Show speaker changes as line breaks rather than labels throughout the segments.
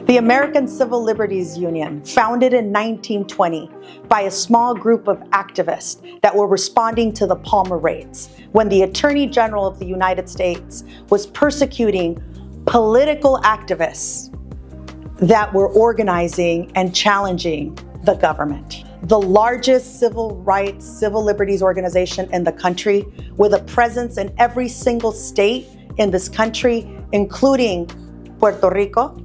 The American Civil Liberties Union, founded in 1920 by a small group of activists that were responding to the Palmer raids, when the Attorney General of the United States was persecuting political activists that were organizing and challenging the government. The largest civil rights, civil liberties organization in the country, with a presence in every single state in this country, including Puerto Rico.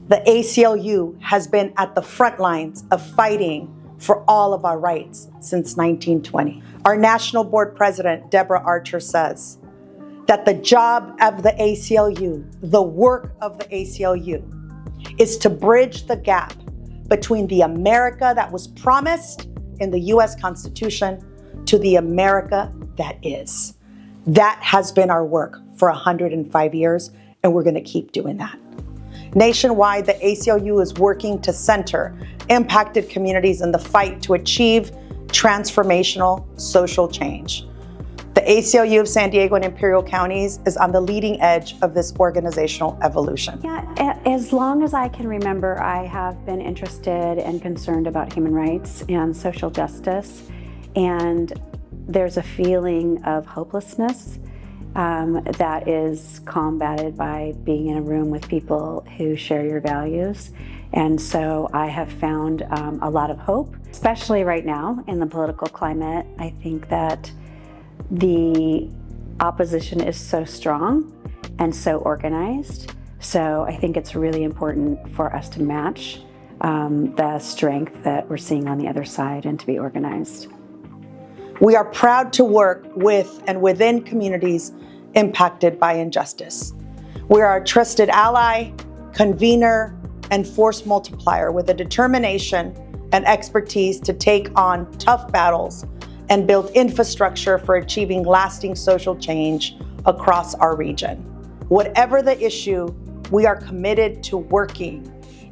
The ACLU has been at the front lines of fighting for all of our rights since 1920. Our national board president, Deborah Archer, says that the job of the ACLU, the work of the ACLU, is to bridge the gap between the America that was promised in the US Constitution to the America that is. That has been our work for 105 years, and we're going to keep doing that. Nationwide, the ACLU is working to center impacted communities in the fight to achieve transformational social change. The ACLU of San Diego and Imperial counties is on the leading edge of this organizational evolution.
Yeah, as long as I can remember, I have been interested and concerned about human rights and social justice, and there's a feeling of hopelessness that is combated by being in a room with people who share your values. And so I have found a lot of hope, especially right now in the political climate. I think that the opposition is so strong and so organized. So I think it's really important for us to match the strength that we're seeing on the other side and to be organized.
We are proud to work with and within communities impacted by injustice. We are a trusted ally, convener, and force multiplier with a determination and expertise to take on tough battles and build infrastructure for achieving lasting social change across our region. Whatever the issue, we are committed to working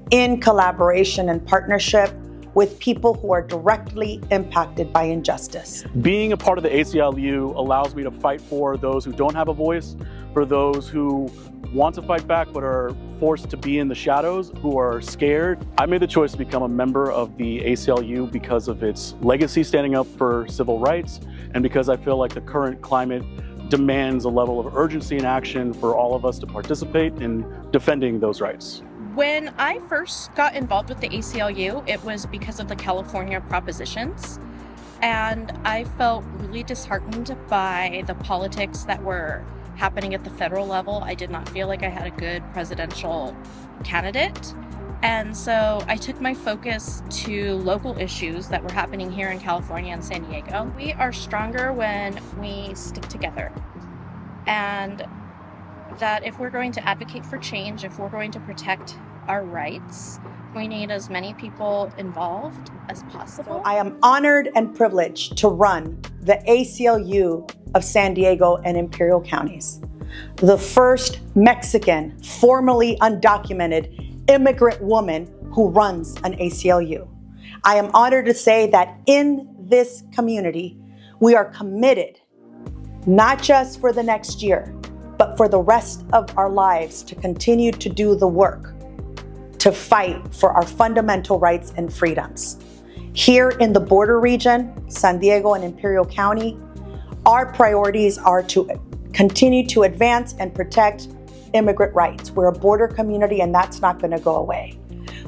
in collaboration and partnership with people who are directly impacted by injustice.
Being a part of the ACLU allows me to fight for those who don't have a voice, for those who want to fight back but are forced to be in the shadows, who are scared. I made the choice to become a member of the ACLU because of its legacy standing up for civil rights, and because I feel like the current climate demands a level of urgency and action for all of us to participate in defending those rights.
When I first got involved with the ACLU, it was because of the California propositions, and I felt really disheartened by the politics that were happening at the federal level. I did not feel like I had a good presidential candidate, and so I took my focus to local issues that were happening here in California and San Diego. We are stronger when we stick together, and that if we're going to advocate for change, if we're going to protect our rights, we need as many people involved as possible.
I am honored and privileged to run the ACLU of San Diego and Imperial counties, the first Mexican, formerly undocumented immigrant woman who runs an ACLU. I am honored to say that in this community, we are committed, not just for the next year, but for the rest of our lives, to continue to do the work, to fight for our fundamental rights and freedoms. Here in the border region, San Diego and Imperial County, our priorities are to continue to advance and protect immigrant rights. We're a border community, and that's not going to go away.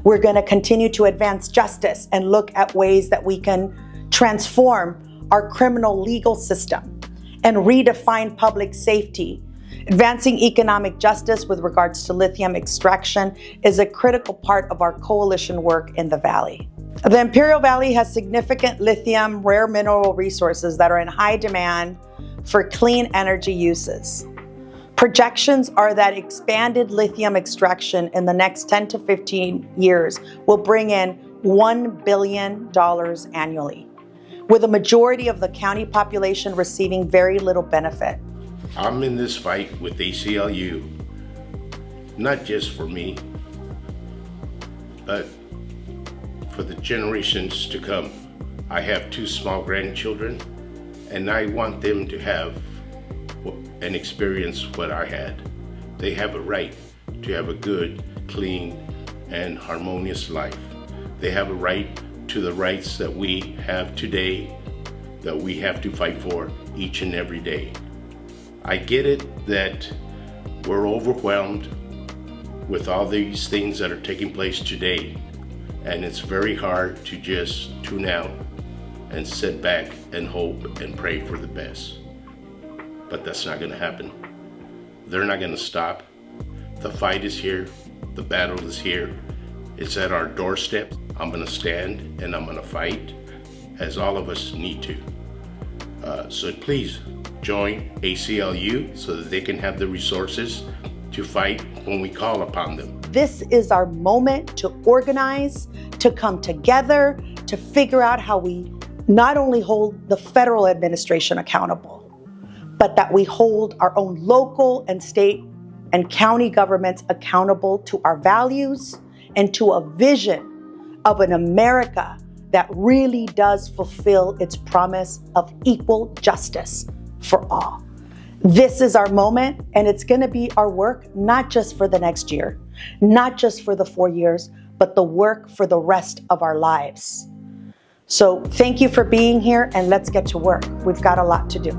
We're going to continue to advance justice and look at ways that we can transform our criminal legal system and redefine public safety. Advancing economic justice with regards to lithium extraction is a critical part of our coalition work in the Valley. The Imperial Valley has significant lithium, rare mineral resources that are in high demand for clean energy uses. Projections are that expanded lithium extraction in the next 10 to 15 years will bring in $1 billion annually, with a majority of the county population receiving very little benefit.
I'm in this fight with ACLU, not just for me, but for the generations to come. I have 2 small grandchildren, and I want them to have and experience what I had. They have a right to have a good, clean, and harmonious life. They have a right to the rights that we have today, that we have to fight for each and every day. I get it that we're overwhelmed with all these things that are taking place today, and it's very hard to just tune out and sit back and hope and pray for the best. But that's not gonna happen. They're not gonna stop. The fight is here, the battle is here. It's at our doorstep. I'm gonna stand and I'm gonna fight, as all of us need to. So please join ACLU so that they can have the resources to fight when we call upon them.
This is our moment to organize, to come together, to figure out how we not only hold the federal administration accountable, but that we hold our own local and state and county governments accountable to our values and to a vision of an America that really does fulfill its promise of equal justice for all. This is our moment, and it's going to be our work, not just for the next year, not just for the 4 years, but the work for the rest of our lives. So thank you for being here, and let's get to work. We've got a lot to do.